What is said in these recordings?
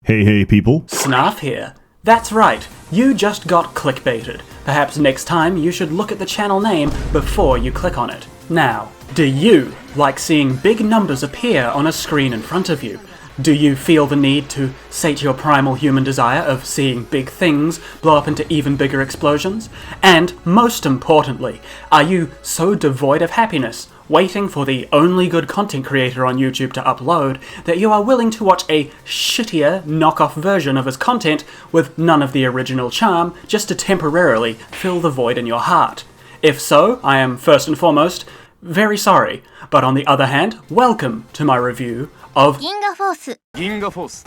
Hey people. Snarf here. That's right, you just got clickbaited. Perhaps next time you should look at the channel name before you click on it. Now, do you like seeing big numbers appear on a screen in front of you? Do you feel the need to sate your primal human desire of seeing big things blow up into even bigger explosions? And most importantly, are you so devoid of happiness, waiting for the only good content creator on YouTube to upload, that you are willing to watch a shittier knockoff version of his content with none of the original charm just to temporarily fill the void in your heart? If so, I am first and foremost very sorry, but on the other hand, welcome to my review of Ginga Force.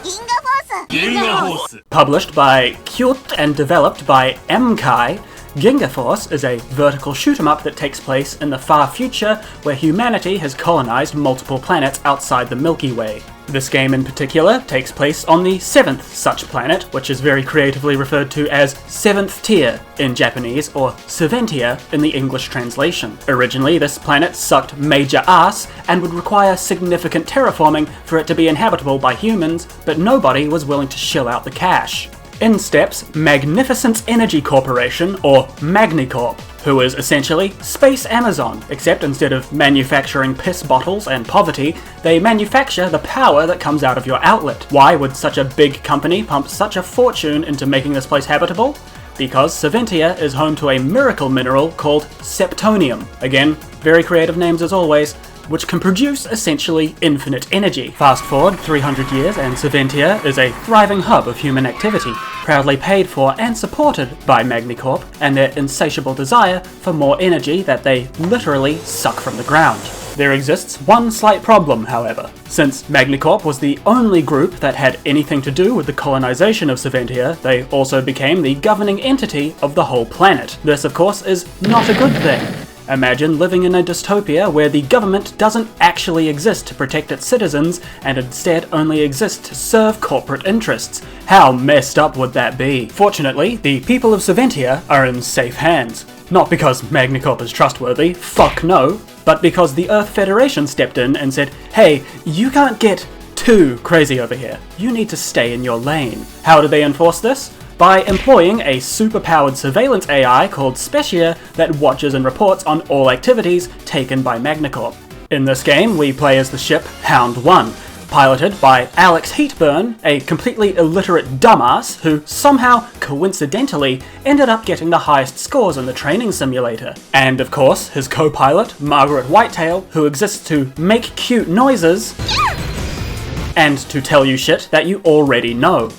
Published by Cute and developed by MKai, Ginga Force is a vertical shoot-'em-up that takes place in the far future where humanity has colonized multiple planets outside the Milky Way. This game in particular takes place on the 7th such planet, which is very creatively referred to as 7th tier in Japanese, or Seventia in the English translation. Originally, this planet sucked major ass and would require significant terraforming for it to be inhabitable by humans, but nobody was willing to shill out the cash. In steps Magnificence Energy Corporation, or Magnicorp, who is essentially Space Amazon, except instead of manufacturing piss bottles and poverty, they manufacture the power that comes out of your outlet. Why would such a big company pump such a fortune into making this place habitable? Because Seventia is home to a miracle mineral called Septonium. Again, very creative names as always, which can produce essentially infinite energy. Fast forward 300 years and Seventia is a thriving hub of human activity, proudly paid for and supported by Magnicorp and their insatiable desire for more energy that they literally suck from the ground. There exists one slight problem, however. Since Magnicorp was the only group that had anything to do with the colonization of Seventia, they also became the governing entity of the whole planet. This, of course, is not a good thing. Imagine living in a dystopia where the government doesn't actually exist to protect its citizens and instead only exists to serve corporate interests. How messed up would that be? Fortunately, the people of Seventia are in safe hands. Not because Magnicorp is trustworthy, fuck no, but because the Earth Federation stepped in and said, hey, you can't get too crazy over here. You need to stay in your lane. How do they enforce this? By employing a superpowered surveillance AI called Specia that watches and reports on all activities taken by Magnicorp. In this game, we play as the ship Hound 1, piloted by Alex Heatburn, a completely illiterate dumbass who somehow, coincidentally, ended up getting the highest scores in the training simulator. And of course, his co-pilot, Margaret Whitetail, who exists to make cute noises and to tell you shit that you already know.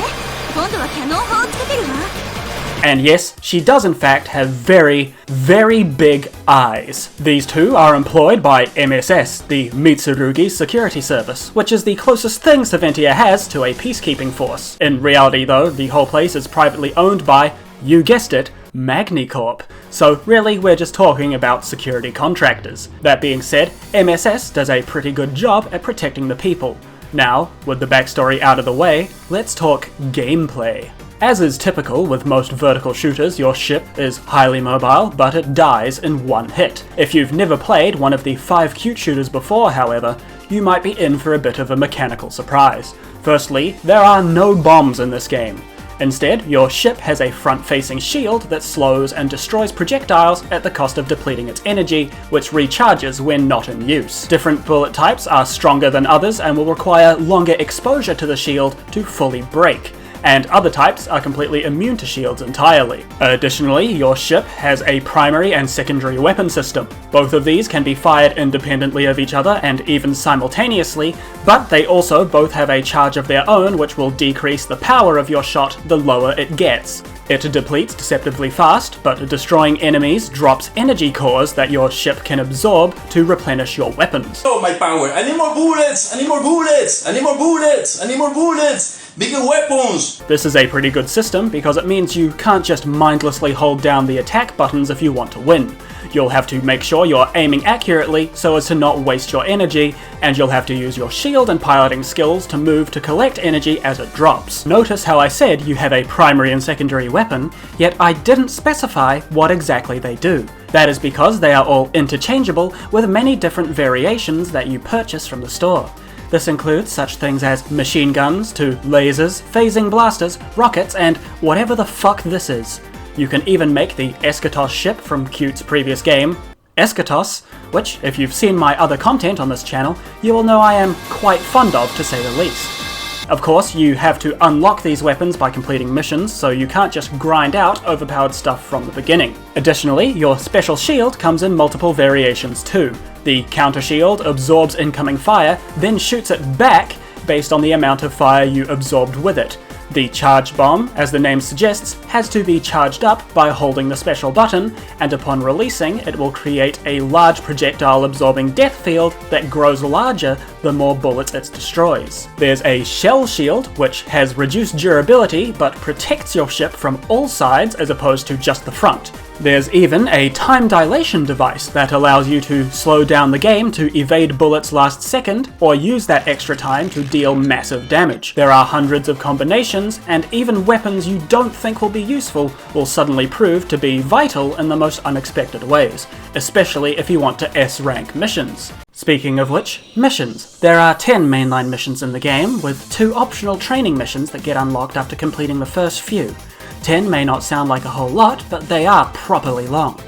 And yes, she does in fact have very, very big eyes. These two are employed by MSS, the Mitsurugi Security Service, which is the closest thing Seventia has to a peacekeeping force. In reality though, the whole place is privately owned by, you guessed it, Magnicorp. So really, we're just talking about security contractors. That being said, MSS does a pretty good job at protecting the people. Now, with the backstory out of the way, let's talk gameplay. As is typical with most vertical shooters, your ship is highly mobile, but it dies in one hit. If you've never played one of the 5 cute shooters before, however, you might be in for a bit of a mechanical surprise. Firstly, there are no bombs in this game. Instead, your ship has a front-facing shield that slows and destroys projectiles at the cost of depleting its energy, which recharges when not in use. Different bullet types are stronger than others and will require longer exposure to the shield to fully break, and other types are completely immune to shields entirely. Additionally, your ship has a primary and secondary weapon system. Both of these can be fired independently of each other and even simultaneously, but they also both have a charge of their own which will decrease the power of your shot the lower it gets. It depletes deceptively fast, but destroying enemies drops energy cores that your ship can absorb to replenish your weapons. Oh, my power! I need more bullets! I need more bullets! I need more bullets! I need more bullets! Bigger weapons! This is a pretty good system because it means you can't just mindlessly hold down the attack buttons if you want to win. You'll have to make sure you're aiming accurately so as to not waste your energy, and you'll have to use your shield and piloting skills to move to collect energy as it drops. Notice how I said you have a primary and secondary weapon, yet I didn't specify what exactly they do. That is because they are all interchangeable with many different variations that you purchase from the store. This includes such things as machine guns to lasers, phasing blasters, rockets, and whatever the fuck this is. You can even make the Eschatos ship from Cute's previous game, Eschatos, which, if you've seen my other content on this channel, you will know I am quite fond of, to say the least. Of course, you have to unlock these weapons by completing missions, so you can't just grind out overpowered stuff from the beginning. Additionally, your special shield comes in multiple variations too. The counter shield absorbs incoming fire, then shoots it back based on the amount of fire you absorbed with it. The charge bomb, as the name suggests, has to be charged up by holding the special button, and upon releasing it will create a large projectile absorbing death field that grows larger the more bullets it destroys. There's a shell shield, which has reduced durability but protects your ship from all sides as opposed to just the front. There's even a time dilation device that allows you to slow down the game to evade bullets last second, or use that extra time to deal massive damage. There are hundreds of combinations, and even weapons you don't think will be useful will suddenly prove to be vital in the most unexpected ways, especially if you want to S-rank missions. Speaking of which, missions. There are 10 mainline missions in the game, with 2 optional training missions that get unlocked after completing the first few. 10 may not sound like a whole lot, but they are properly long.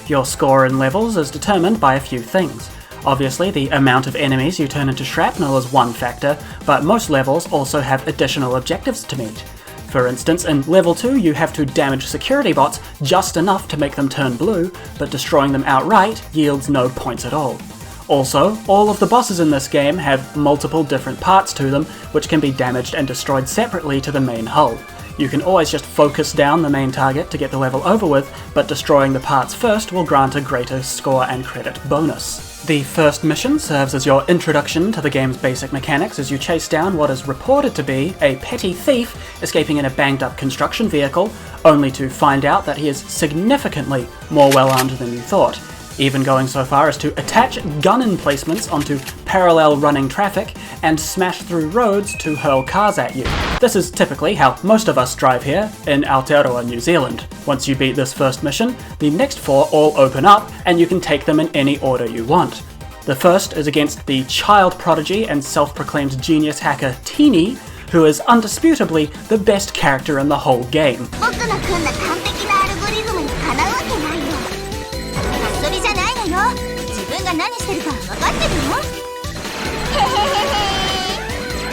Your score in levels is determined by a few things. Obviously, the amount of enemies you turn into shrapnel is one factor, but most levels also have additional objectives to meet. For instance, in level 2 you have to damage security bots just enough to make them turn blue, but destroying them outright yields no points at all. Also, all of the bosses in this game have multiple different parts to them, which can be damaged and destroyed separately to the main hull. You can always just focus down the main target to get the level over with, but destroying the parts first will grant a greater score and credit bonus. The first mission serves as your introduction to the game's basic mechanics as you chase down what is reported to be a petty thief escaping in a banged up construction vehicle, only to find out that he is significantly more well armed than you thought, even going so far as to attach gun emplacements onto parallel running traffic and smash through roads to hurl cars at you. This is typically how most of us drive here in Aotearoa, New Zealand. Once you beat this first mission, the next 4 all open up and you can take them in any order you want. The first is against the child prodigy and self-proclaimed genius hacker Teeny, who is undisputably the best character in the whole game.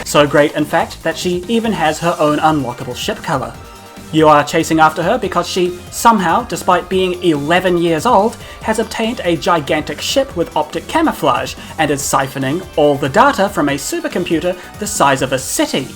So great, in fact, that she even has her own unlockable ship colour. You are chasing after her because she somehow, despite being 11 years old, has obtained a gigantic ship with optic camouflage and is siphoning all the data from a supercomputer the size of a city.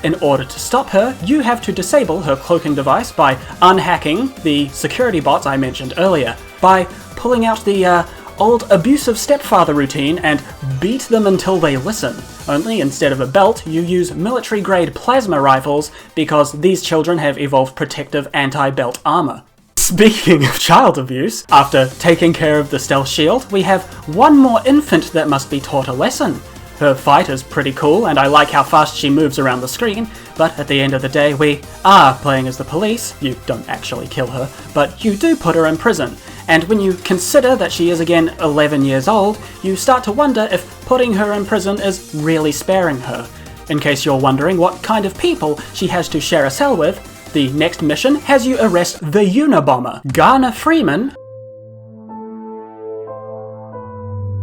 In order to stop her, you have to disable her cloaking device by unhacking the security bots I mentioned earlier, by pulling out the old abusive stepfather routine and beat them until they listen. Only instead of a belt, you use military-grade plasma rifles because these children have evolved protective anti-belt armor. Speaking of child abuse, after taking care of the stealth shield, we have one more infant that must be taught a lesson. Her fight is pretty cool, and I like how fast she moves around the screen, but at the end of the day we are playing as the police. You don't actually kill her, but you do put her in prison. And when you consider that she is again 11 years old, you start to wonder if putting her in prison is really sparing her. In case you're wondering what kind of people she has to share a cell with, the next mission has you arrest the Unabomber. Garner Freeman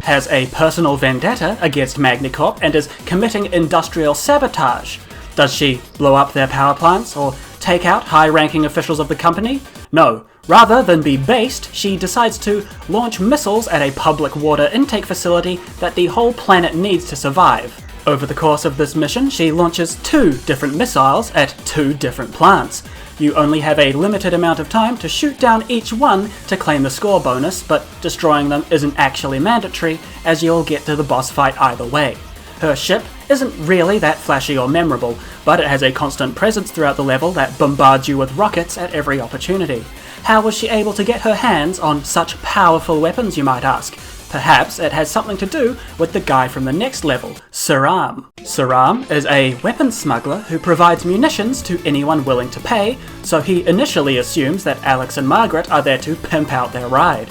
has a personal vendetta against Magnicorp and is committing industrial sabotage. Does she blow up their power plants or take out high-ranking officials of the company? No. Rather than be based, she decides to launch missiles at a public water intake facility that the whole planet needs to survive. Over the course of this mission, she launches 2 different missiles at 2 different plants. You only have a limited amount of time to shoot down each one to claim the score bonus, but destroying them isn't actually mandatory, as you'll get to the boss fight either way. Her ship isn't really that flashy or memorable, but it has a constant presence throughout the level that bombards you with rockets at every opportunity. How was she able to get her hands on such powerful weapons, you might ask? Perhaps it has something to do with the guy from the next level, Saram. Saram is a weapons smuggler who provides munitions to anyone willing to pay, so he initially assumes that Alex and Margaret are there to pimp out their ride.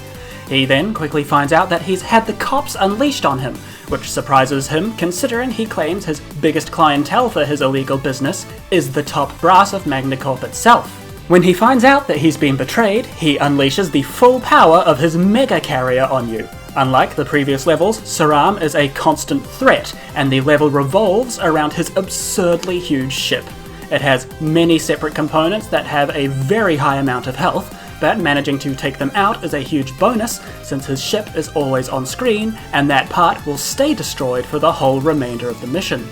He then quickly finds out that he's had the cops unleashed on him, which surprises him considering he claims his biggest clientele for his illegal business is the top brass of Magnacorp itself. When he finds out that he's been betrayed, he unleashes the full power of his mega carrier on you. Unlike the previous levels, Saram is a constant threat, and the level revolves around his absurdly huge ship. It has many separate components that have a very high amount of health, but managing to take them out is a huge bonus since his ship is always on screen, and that part will stay destroyed for the whole remainder of the mission.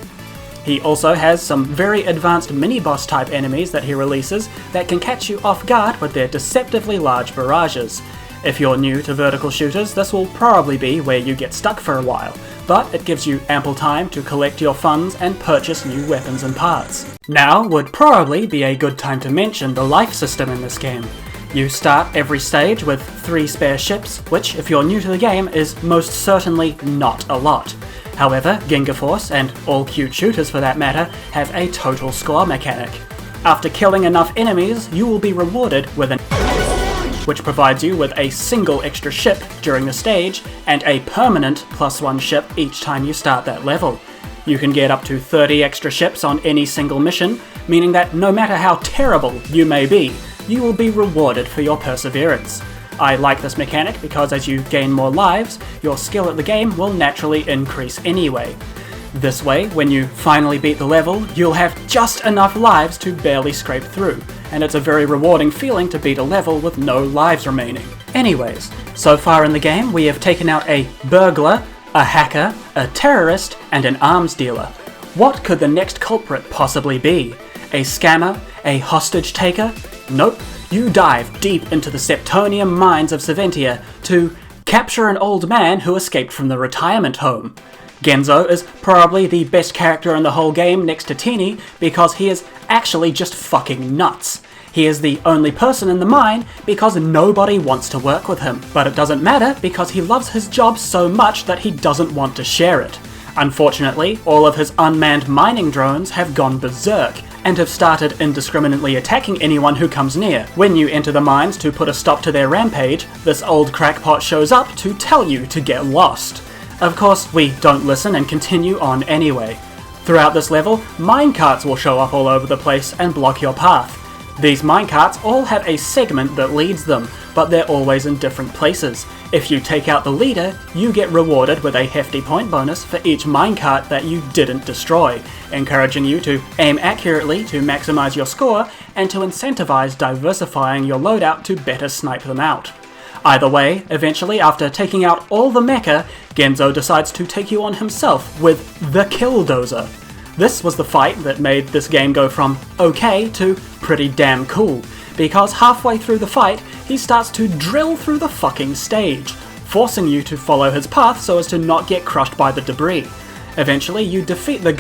He also has some very advanced mini-boss type enemies that he releases that can catch you off guard with their deceptively large barrages. If you're new to vertical shooters, this will probably be where you get stuck for a while, but it gives you ample time to collect your funds and purchase new weapons and parts. Now would probably be a good time to mention the life system in this game. You start every stage with 3 spare ships, which if you're new to the game is most certainly not a lot. However, Ginga Force, and all cute shooters for that matter, have a total score mechanic. After killing enough enemies, you will be rewarded with an which provides you with a single extra ship during the stage, and a permanent +1 ship each time you start that level. You can get up to 30 extra ships on any single mission, meaning that no matter how terrible you may be, you will be rewarded for your perseverance. I like this mechanic because as you gain more lives, your skill at the game will naturally increase anyway. This way, when you finally beat the level, you'll have just enough lives to barely scrape through, and it's a very rewarding feeling to beat a level with no lives remaining. Anyways, so far in the game we have taken out a burglar, a hacker, a terrorist, and an arms dealer. What could the next culprit possibly be? A scammer? A hostage taker? Nope. You dive deep into the Septonium mines of Saventia to capture an old man who escaped from the retirement home. Genzo is probably the best character in the whole game next to Teeny because he is actually just fucking nuts. He is the only person in the mine because nobody wants to work with him, but it doesn't matter because he loves his job so much that he doesn't want to share it. Unfortunately, all of his unmanned mining drones have gone berserk and have started indiscriminately attacking anyone who comes near. When you enter the mines to put a stop to their rampage, this old crackpot shows up to tell you to get lost. Of course, we don't listen and continue on anyway. Throughout this level, minecarts will show up all over the place and block your path. These minecarts all have a segment that leads them, but they're always in different places. If you take out the leader, you get rewarded with a hefty point bonus for each minecart that you didn't destroy, encouraging you to aim accurately to maximize your score and to incentivize diversifying your loadout to better snipe them out. Either way, eventually after taking out all the mecha, Genzo decides to take you on himself with the Killdozer. This was the fight that made this game go from okay to pretty damn cool, because halfway through the fight, he starts to drill through the fucking stage, forcing you to follow his path so as to not get crushed by the debris. Eventually, you defeat the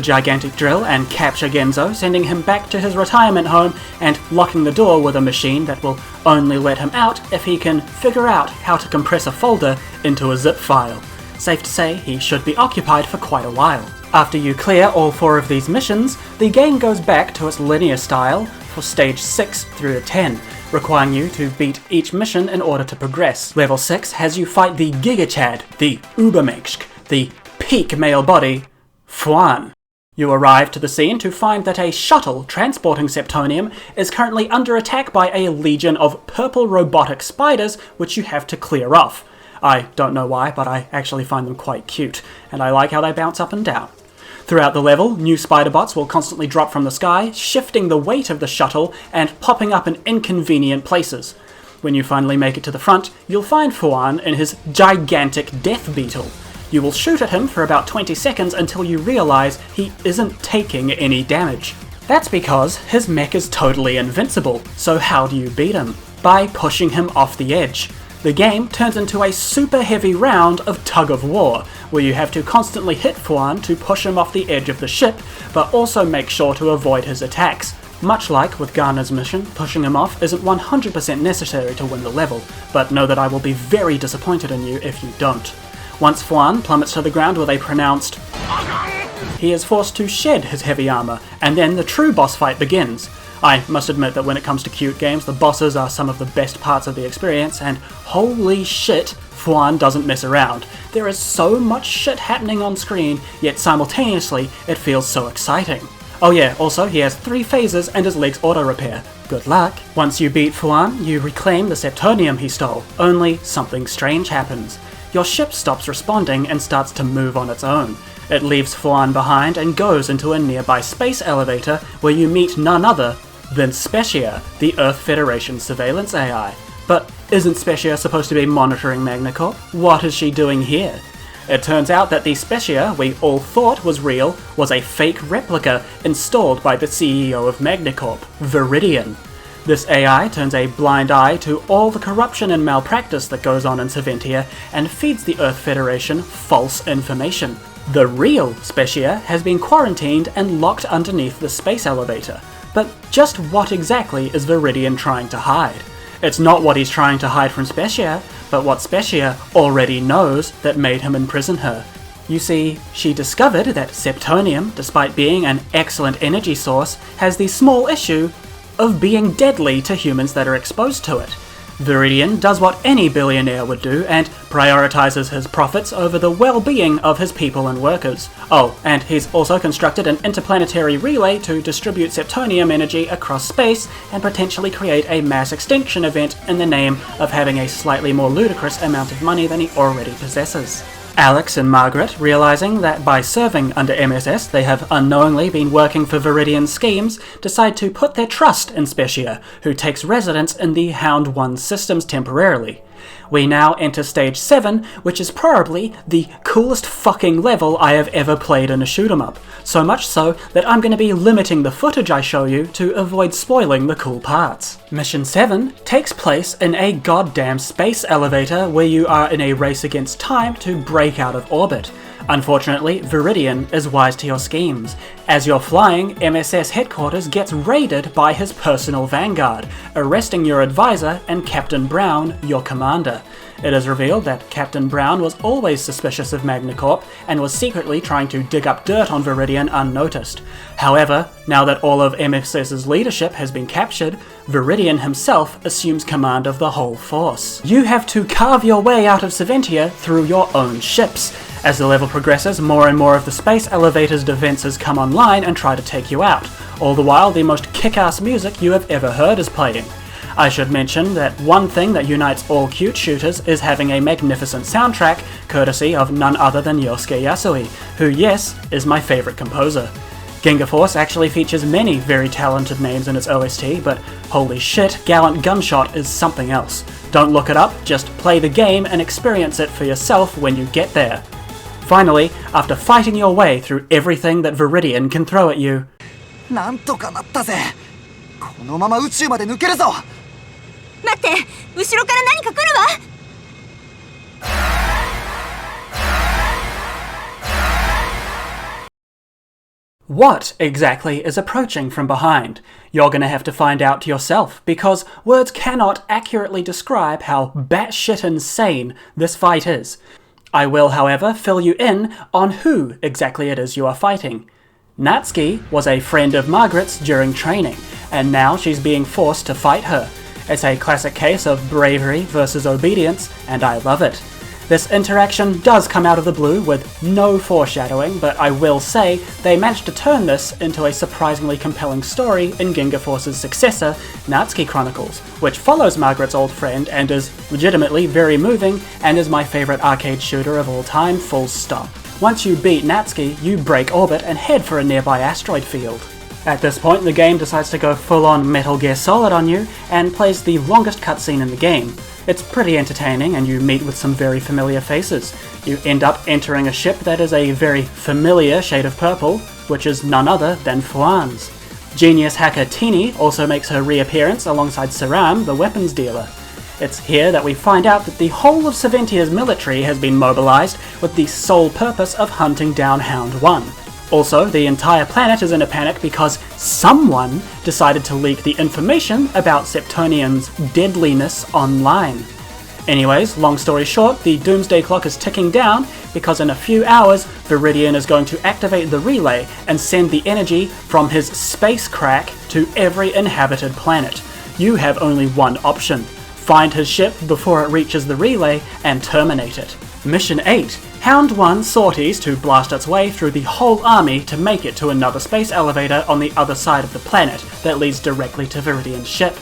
gigantic drill and capture Genzo, sending him back to his retirement home and locking the door with a machine that will only let him out if he can figure out how to compress a folder into a zip file. Safe to say, he should be occupied for quite a while. After you clear all 4 of these missions, the game goes back to its linear style for stage 6 through to 10, requiring you to beat each mission in order to progress. Level 6 has you fight the Gigachad, the Ubermensch, the peak male body, Fuan. You arrive to the scene to find that a shuttle transporting Septonium is currently under attack by a legion of purple robotic spiders which you have to clear off. I don't know why, but I actually find them quite cute, and I like how they bounce up and down. Throughout the level, new spider bots will constantly drop from the sky, shifting the weight of the shuttle and popping up in inconvenient places. When you finally make it to the front, you'll find Fuan in his gigantic death beetle. You will shoot at him for about 20 seconds until you realise he isn't taking any damage. That's because his mech is totally invincible, so how do you beat him? By pushing him off the edge. The game turns into a super heavy round of tug of war, where you have to constantly hit Fuan to push him off the edge of the ship, but also make sure to avoid his attacks. Much like with Garner's mission, pushing him off isn't 100% necessary to win the level, but know that I will be very disappointed in you if you don't. Once Fuan plummets to the ground with a pronounced he is forced to shed his heavy armor, and then the true boss fight begins. I must admit that when it comes to cute games, the bosses are some of the best parts of the experience, and holy shit, Fuan doesn't mess around. There is so much shit happening on screen, yet simultaneously it feels so exciting. Oh yeah, also he has 3 phases and his legs auto-repair. Good luck. Once you beat Fuan, you reclaim the Septonium he stole, only something strange happens. Your ship stops responding and starts to move on its own. It leaves Fuan behind and goes into a nearby space elevator where you meet none other than Specia, the Earth Federation surveillance AI. But isn't Specia supposed to be monitoring Magnacorp? What is she doing here? It turns out that the Specia we all thought was real was a fake replica installed by the CEO of Magnacorp, Viridian. This AI turns a blind eye to all the corruption and malpractice that goes on in Saventia and feeds the Earth Federation false information. The real Specia has been quarantined and locked underneath the space elevator. But just what exactly is Viridian trying to hide? It's not what he's trying to hide from Specia, but what Specia already knows that made him imprison her. You see, she discovered that Septonium, despite being an excellent energy source, has the small issue of being deadly to humans that are exposed to it. Viridian does what any billionaire would do and prioritizes his profits over the well-being of his people and workers. Oh, and he's also constructed an interplanetary relay to distribute Septonium energy across space and potentially create a mass extinction event in the name of having a slightly more ludicrous amount of money than he already possesses. Alex and Margaret, realizing that by serving under MSS they have unknowingly been working for Viridian's schemes, decide to put their trust in Specia, who takes residence in the Hound 1 systems temporarily. We now enter Stage 7, which is probably the coolest fucking level I have ever played in a shoot-'em-up, so much so that I'm going to be limiting the footage I show you to avoid spoiling the cool parts. Mission 7 takes place in a goddamn space elevator where you are in a race against time to break out of orbit. Unfortunately, Viridian is wise to your schemes. As you're flying, MSS headquarters gets raided by his personal vanguard, arresting your advisor and Captain Brown, your commander. It is revealed that Captain Brown was always suspicious of Magnacorp and was secretly trying to dig up dirt on Viridian unnoticed. However, now that all of MSS's leadership has been captured, Viridian himself assumes command of the whole force. You have to carve your way out of Saventia through your own ships. As the level progresses, more and more of the space elevator's defenses come online and try to take you out. All the while, the most kick-ass music you have ever heard is playing. I should mention that one thing that unites all cute shooters is having a magnificent soundtrack, courtesy of none other than Yosuke Yasui, who, yes, is my favourite composer. Ginga Force actually features many very talented names in its OST, but holy shit, Gallant Gunshot is something else. Don't look it up, just play the game and experience it for yourself when you get there. Finally, after fighting your way through everything that Viridian can throw at you, なんとかなったぜ。このまま宇宙まで抜けるぞ。待って、後ろから何か来るわ。What exactly is approaching from behind? You're gonna have to find out yourself, because words cannot accurately describe how batshit insane this fight is. I will, however, fill you in on who exactly it is you are fighting. Natsuki was a friend of Margaret's during training, and now she's being forced to fight her. It's a classic case of bravery versus obedience, and I love it. This interaction does come out of the blue with no foreshadowing, but I will say they managed to turn this into a surprisingly compelling story in Ginga Force's successor, Natsuki Chronicles, which follows Margaret's old friend and is legitimately very moving and is my favourite arcade shooter of all time, full stop. Once you beat Natsuki, you break orbit and head for a nearby asteroid field. At this point, the game decides to go full-on Metal Gear Solid on you and plays the longest cutscene in the game. It's pretty entertaining, and you meet with some very familiar faces. You end up entering a ship that is a very familiar shade of purple, which is none other than Fuan's. Genius hacker Tini also makes her reappearance alongside Saram, the weapons dealer. It's here that we find out that the whole of Saventia's military has been mobilized with the sole purpose of hunting down Hound 1. Also, the entire planet is in a panic because someone decided to leak the information about Septonium's deadliness online. Anyways, long story short, the doomsday clock is ticking down because in a few hours, Viridian is going to activate the relay and send the energy from his space crack to every inhabited planet. You have only one option: find his ship before it reaches the relay and terminate it. Mission 8. Hound 1 sorties to blast its way through the whole army to make it to another space elevator on the other side of the planet that leads directly to Viridian's ship.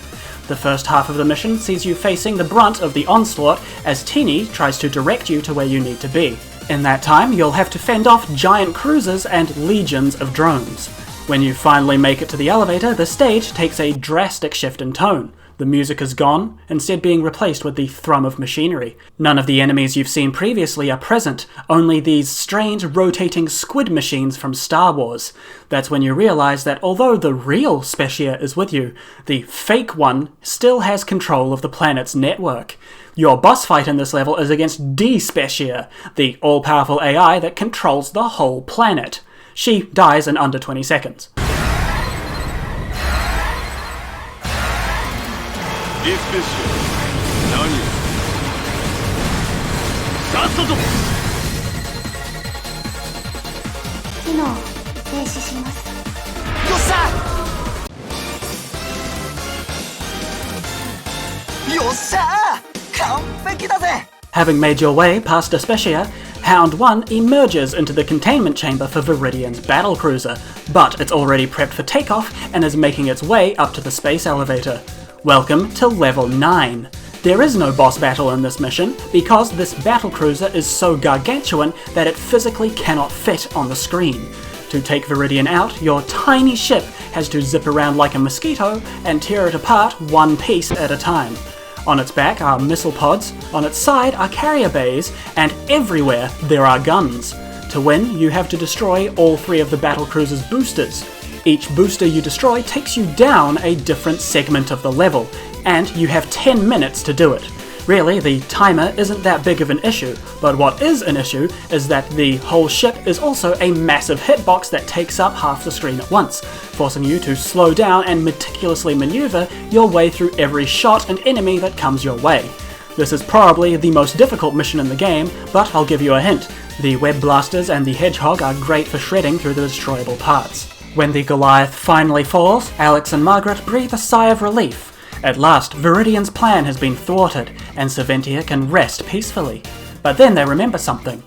The first half of the mission sees you facing the brunt of the onslaught as Teeny tries to direct you to where you need to be. In that time, you'll have to fend off giant cruisers and legions of drones. When you finally make it to the elevator, the stage takes a drastic shift in tone. The music is gone, instead being replaced with the thrum of machinery. None of the enemies you've seen previously are present, only these strange rotating squid machines from Star Wars. That's when you realise that although the real Specia is with you, the fake one still has control of the planet's network. Your boss fight in this level is against D-Specia, the all-powerful AI that controls the whole planet. She dies in under 20 seconds. Having made your way past Specia, Hound 1 emerges into the containment chamber for Viridian's battlecruiser, but it's already prepped for takeoff and is making its way up to the space elevator. Welcome to Level 9. There is no boss battle in this mission because this battlecruiser is so gargantuan that it physically cannot fit on the screen. To take Viridian out, your tiny ship has to zip around like a mosquito and tear it apart one piece at a time. On its back are missile pods, on its side are carrier bays, and everywhere there are guns. To win, you have to destroy all 3 of the battlecruiser's boosters. Each booster you destroy takes you down a different segment of the level, and you have 10 minutes to do it. Really, the timer isn't that big of an issue, but what is an issue is that the whole ship is also a massive hitbox that takes up half the screen at once, forcing you to slow down and meticulously maneuver your way through every shot and enemy that comes your way. This is probably the most difficult mission in the game, but I'll give you a hint. The web blasters and the hedgehog are great for shredding through the destroyable parts. When the Goliath finally falls, Alex and Margaret breathe a sigh of relief. At last, Viridian's plan has been thwarted, and Saventia can rest peacefully. But then they remember something.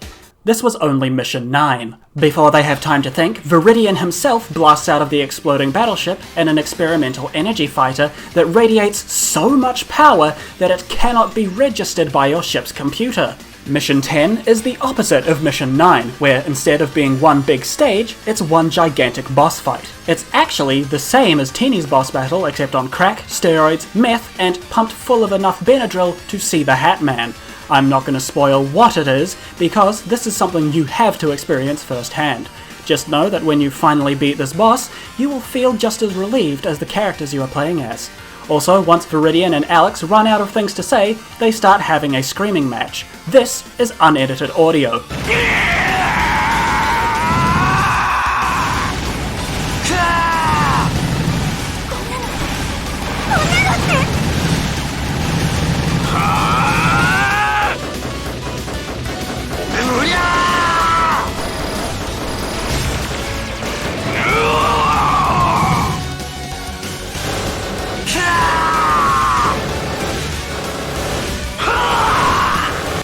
This was only Mission 9. Before they have time to think, Viridian himself blasts out of the exploding battleship in an experimental energy fighter that radiates so much power that it cannot be registered by your ship's computer. Mission 10 is the opposite of Mission 9, where instead of being one big stage, it's one gigantic boss fight. It's actually the same as Teeny's boss battle, except on crack, steroids, meth, and pumped full of enough Benadryl to see the Hat Man. I'm not going to spoil what it is, because this is something you have to experience firsthand. Just know that when you finally beat this boss, you will feel just as relieved as the characters you are playing as. Also, once Viridian and Alex run out of things to say, they start having a screaming match. This is unedited audio.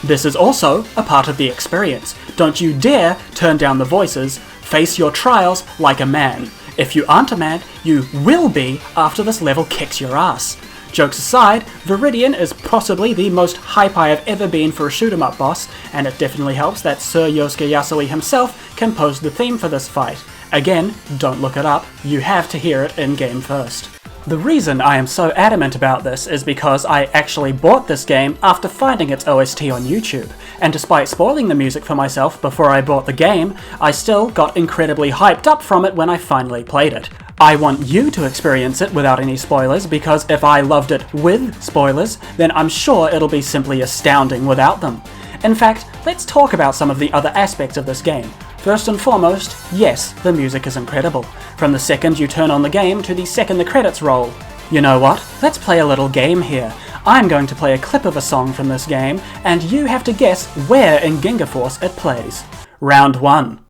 This is also a part of the experience. Don't you dare turn down the voices. Face your trials like a man. If you aren't a man, you will be after this level kicks your ass. Jokes aside, Viridian is possibly the most hype I have ever been for a shoot-'em-up boss, and it definitely helps that Sir Yosuke Yasui himself composed the theme for this fight. Again, don't look it up, you have to hear it in-game first. The reason I am so adamant about this is because I actually bought this game after finding its OST on YouTube, and despite spoiling the music for myself before I bought the game, I still got incredibly hyped up from it when I finally played it. I want you to experience it without any spoilers, because if I loved it with spoilers, then I'm sure it'll be simply astounding without them. In fact, let's talk about some of the other aspects of this game. First and foremost, yes, the music is incredible. From the second you turn on the game to the second the credits roll. You know what? Let's play a little game here. I'm going to play a clip of a song from this game, and you have to guess where in Ginga Force it plays. Round 1.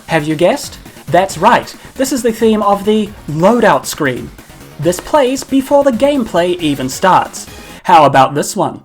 Have you guessed? That's right, this is the theme of the loadout screen. This plays before the gameplay even starts. How about this one?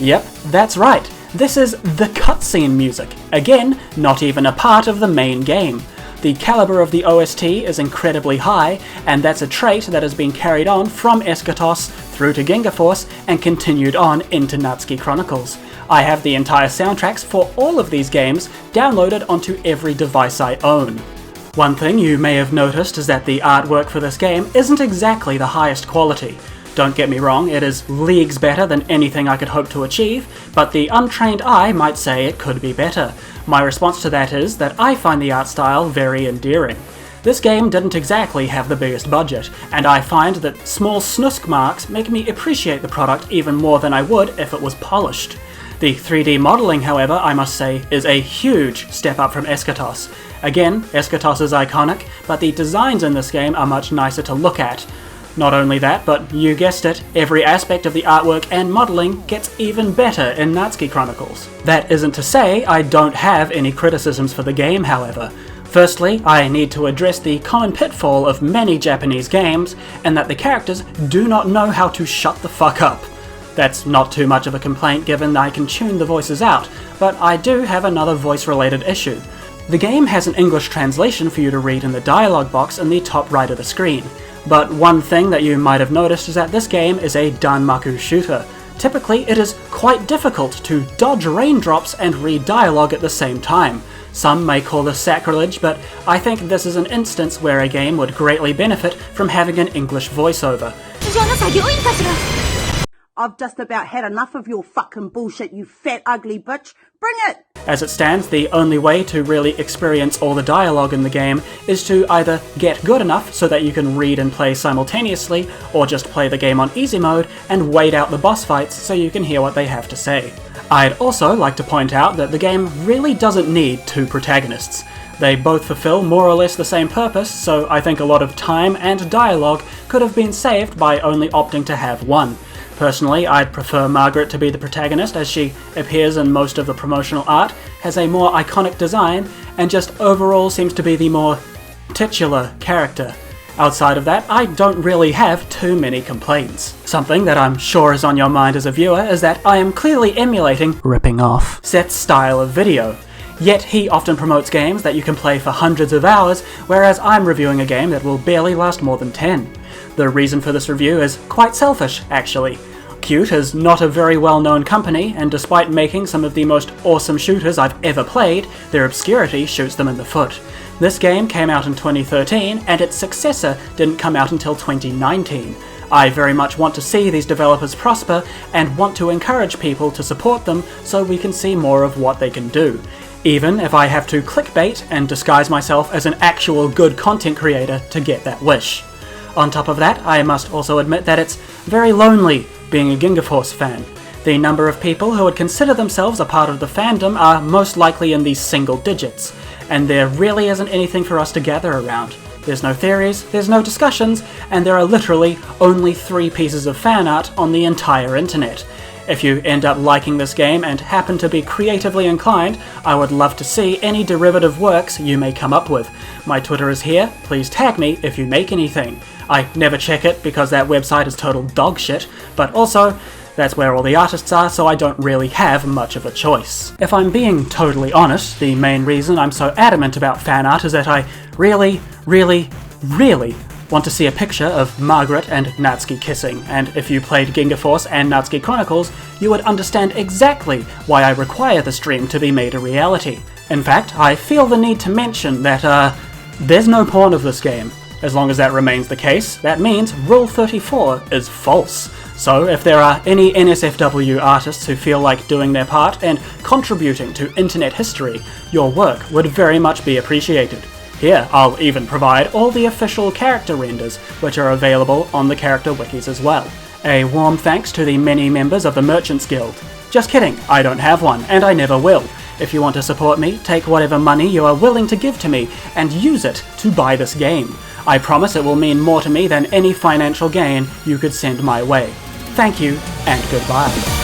Yep, that's right. This is the cutscene music. Again, not even a part of the main game. The caliber of the OST is incredibly high, and that's a trait that has been carried on from Eschatos through to Ginga Force and continued on into Natsuki Chronicles. I have the entire soundtracks for all of these games downloaded onto every device I own. One thing you may have noticed is that the artwork for this game isn't exactly the highest quality. Don't get me wrong, it is leagues better than anything I could hope to achieve, but the untrained eye might say it could be better. My response to that is that I find the art style very endearing. This game didn't exactly have the biggest budget, and I find that small snusk marks make me appreciate the product even more than I would if it was polished. The 3D modelling, however, I must say, is a huge step up from Eschatos. Again, Eschatos is iconic, but the designs in this game are much nicer to look at. Not only that, but you guessed it, every aspect of the artwork and modelling gets even better in Natsuki Chronicles. That isn't to say I don't have any criticisms for the game, however. Firstly, I need to address the common pitfall of many Japanese games, and that the characters do not know how to shut the fuck up. That's not too much of a complaint given I can tune the voices out, but I do have another voice-related issue. The game has an English translation for you to read in the dialogue box in the top right of the screen. But one thing that you might have noticed is that this game is a danmaku shooter. Typically, it is quite difficult to dodge raindrops and read dialogue at the same time. Some may call this sacrilege, but I think this is an instance where a game would greatly benefit from having an English voiceover. I've just about had enough of your fucking bullshit, you fat ugly bitch. Bring it! As it stands, the only way to really experience all the dialogue in the game is to either get good enough so that you can read and play simultaneously, or just play the game on easy mode and wait out the boss fights so you can hear what they have to say. I'd also like to point out that the game really doesn't need two protagonists. They both fulfill more or less the same purpose, so I think a lot of time and dialogue could have been saved by only opting to have one. Personally, I'd prefer Margaret to be the protagonist, as she appears in most of the promotional art, has a more iconic design, and just overall seems to be the more titular character. Outside of that, I don't really have too many complaints. Something that I'm sure is on your mind as a viewer is that I am clearly emulating, ripping off, Seth's style of video. Yet he often promotes games that you can play for hundreds of hours, whereas I'm reviewing a game that will barely last more than 10. The reason for this review is quite selfish, actually. Qt is not a very well-known company, and despite making some of the most awesome shooters I've ever played, their obscurity shoots them in the foot. This game came out in 2013, and its successor didn't come out until 2019. I very much want to see these developers prosper, and want to encourage people to support them so we can see more of what they can do. Even if I have to clickbait and disguise myself as an actual good content creator to get that wish. On top of that, I must also admit that it's very lonely being a Ginga Force fan. The number of people who would consider themselves a part of the fandom are most likely in the single digits, and there really isn't anything for us to gather around. There's no theories, there's no discussions, and there are literally only 3 pieces of fan art on the entire internet. If you end up liking this game and happen to be creatively inclined, I would love to see any derivative works you may come up with. My Twitter is here, please tag me if you make anything. I never check it because that website is total dog shit, but also, that's where all the artists are, so I don't really have much of a choice. If I'm being totally honest, the main reason I'm so adamant about fan art is that I really Want to see a picture of Margaret and Natsuki kissing, and if you played Ginga Force and Natsuki Chronicles, you would understand exactly why I require the stream to be made a reality. In fact, I feel the need to mention that, there's no porn of this game. As long as that remains the case, that means Rule 34 is false. So if there are any NSFW artists who feel like doing their part and contributing to internet history, your work would very much be appreciated. Here, I'll even provide all the official character renders, which are available on the character wikis as well. A warm thanks to the many members of the Merchants Guild. Just kidding, I don't have one, and I never will. If you want to support me, take whatever money you are willing to give to me and use it to buy this game. I promise it will mean more to me than any financial gain you could send my way. Thank you, and goodbye.